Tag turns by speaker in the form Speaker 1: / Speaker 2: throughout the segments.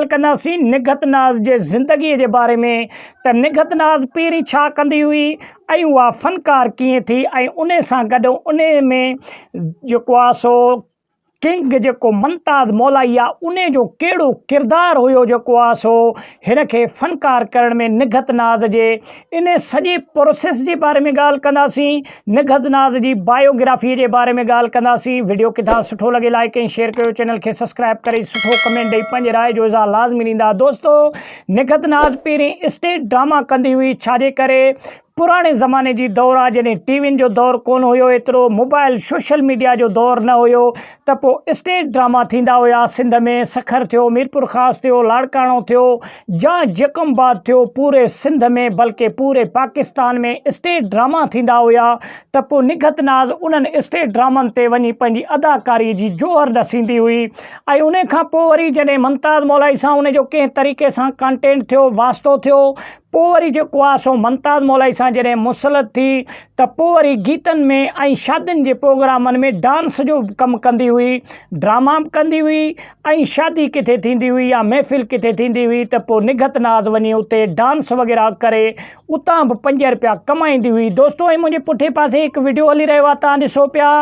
Speaker 1: कंदासीं निगहत नाज़ जे ज़िंदगीअ जे बारे में त निगहत नाज़ पहिरीं छा कंदी हुई ऐं उहा फ़नकार कीअं थी ऐं उन सां गॾु उन में जेको आहे सो किंग जेको मुमताज़ मौलाई आहे उन जो कहिड़ो किरदारु हुयो जेको आहे सो हिन खे फ़नकार करण में निगहत नाज़ जे इन सॼे प्रोसेस जे बारे में ॻाल्हि कंदासीं। निगहत नाज़ जी बायोग्राफीअ जे बारे में ॻाल्हि कंदासीं। वीडियो किथां सुठो लॻे लाइक ऐं शेयर कयो, चैनल खे सब्सक्राइब करे सुठो कमेंट ॾेई पंहिंजे राय जो इज़हार लाज़मी ॾींदा। दोस्तो, निगहत नाज़ पहिरीं स्टेज ड्रामा कंदी हुई, छाजे करे पुराणे ज़माने जी दौर आहे जॾहिं टीवियुनि जो दौर कोन हुयो, एतिरो मोबाइल सोशल मीडिया जो दौर न हुयो, त पोइ स्टेज ड्रामा थींदा हुया। सिंध में सखर थियो, मीरपुर ख़ासि थियो, लाड़काणो थियो, जा जकमबाद थियो, पूरे सिंध में बल्कि पूरे पाकिस्तान में स्टेज ड्रामा थींदा हुया। त पोइ निगहत नाज़ उन्हनि स्टेज ड्रामनि ते वञी पंहिंजी अदाकारी जी जोहर ॾसींदी हुई। ऐं उन खां पोइ वरी जॾहिं मुमताज़ मौलाई सां उनजो कंहिं तरीक़े सां कॉन्टेक्ट थियो, वास्तो थियो, पोइ वरी जेको आहे सो मुमताज़ मौलाई सां जॾहिं मुसलत थी त पोइ वरी गीतनि में ऐं शादियुनि जे प्रोग्रामनि में डांस जो कमु कंदी हुई, ड्रामा बि कंदी हुई ऐं शादी किथे थींदी हुई या महफ़िल किथे थींदी हुई त पोइ निगहत नाज़ वञी उते डांस वग़ैरह करे उतां बि 5 रुपया कमाईंदी हुई। दोस्तो, ऐं मुंहिंजे पुठे पासे हिकु वीडियो हली रहियो आहे, तव्हां ॾिसो पिया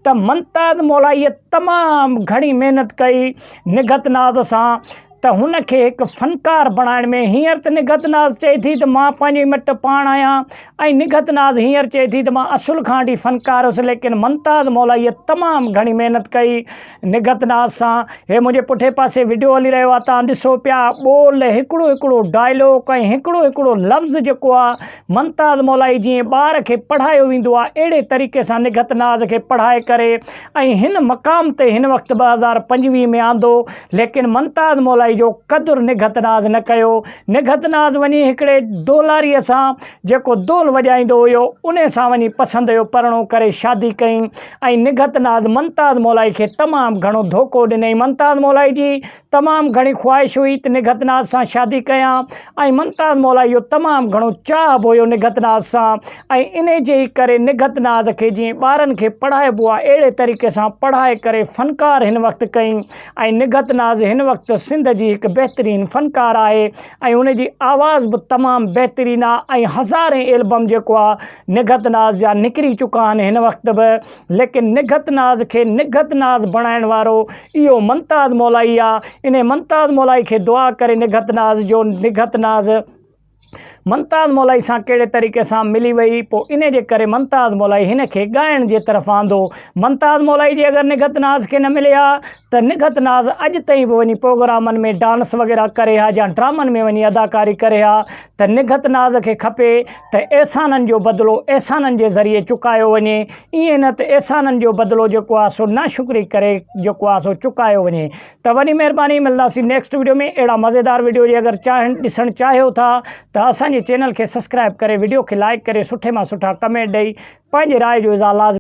Speaker 1: त मुमताज़ मौलाईअ तमामु घणी महिनत कई निगहत नाज़ सां त हुनखे हिकु फ़नकार बणाइण में। हींअर त निगहत नाज़ चए थी त मां पंहिंजी मट पाण आहियां ऐं निगहत नाज़ हींअर चए थी त मां असुल खां वठी फ़नकार हुउसि, लेकिन मुमताज़ मौलाईअ तमामु घणी महिनत कई निगहत नाज़ सां। हे मुंहिंजे पुठे पासे वीडियो हली रहियो आहे, तव्हां ॾिसो पिया, ॿोल हिकिड़ो हिकिड़ो डायलॉग ऐं हिकिड़ो हिकिड़ो लफ़्ज़ जेको आहे मुमताज़ मौलाई जीअं ॿार खे पढ़ायो वेंदो आहे, अहिड़े तरीक़े सां निगहत नाज़ खे पढ़ाए करे ऐं हिन मक़ाम ते हिन वक़्तु 2025 में आंदो। लेकिन मुमताज़ मौलाई जो क़दुरु निगहत नाज़ न कयो। निगहत नाज़ वञी हिकिड़े डोलारीअ सां जेको दोल वॼाईंदो हुयो उन सां वञी पसंदि जो परणो करे शादी कई ऐं निगहत नाज़ मुमताज़ मौलाई खे तमामु घणो धोखो ॾिनई। मुमताज़ मौलाई जी तमामु घणी ख़्वाहिश हुई त निगहत नाज़ सां शादी कयां ऐं मुमताज़ मौलाई जो तमामु घणो चाह बि हुयो निगहत नाज़ सां, ऐं इन जे करे निगहत नाज़ खे जीअं ॿारनि खे पढ़ाइबो आहे अहिड़े तरीक़े सां पढ़ाए करे फ़नकार हिन वक़्तु कई। ऐं निगहत नाज़ हिन वक़्तु सिंध जी हिकु बहितरीनु फ़नकार आहे ऐं उनजी आवाज़ बि तमामु बहितरीनु आहे ऐं हज़ारे एल्बम जेको आहे निगहत नाज़ जा निकिरी चुका आहिनि हिन वक़्तु बि। लेकिन निगहत नाज़ खे निगहत नाज़ बणाइण वारो इहो मुमताज़ मौलाई आहे। इन मुमताज़ मौलाई खे दुआ करे निगहत नाज़ जो निगहत नाज़ मुमताज़ मौलाई सां कहिड़े तरीक़े सां मिली वई, पोइ इन जे करे मुमताज़ मौलाई हिन खे ॻाइण जे तरफ़ आंदो। मुमताज़ मौलाई जी अगरि निगहत नाज़ खे न मिले हा त निगहत नाज़ अॼु ताईं बि वञी प्रोग्रामनि में डांस वग़ैरह करे हा या ड्रामनि में वञी अदाकारी करे हा। त निगहत नाज़ खे खपे त एहसाननि जो बदिलो एहसाननि जे ज़रिए चुकायो वञे, ईअं न त एहसाननि जो बदिलो जेको आहे सो नाशुक्री करे जेको आहे सो चुकायो वञे। त वॾी महिरबानी, मिलंदासीं नेक्स्ट वीडियो में। अहिड़ा मज़ेदार वीडियो जे अगरि ॾिसणु चाहियो था त असांजे चैनल खे सब्सक्राइब करे वीडियो खे लाइक करे सुठे मां सुठा कमेंट ॾेई पंहिंजे राय जो इज़हार लाज़मी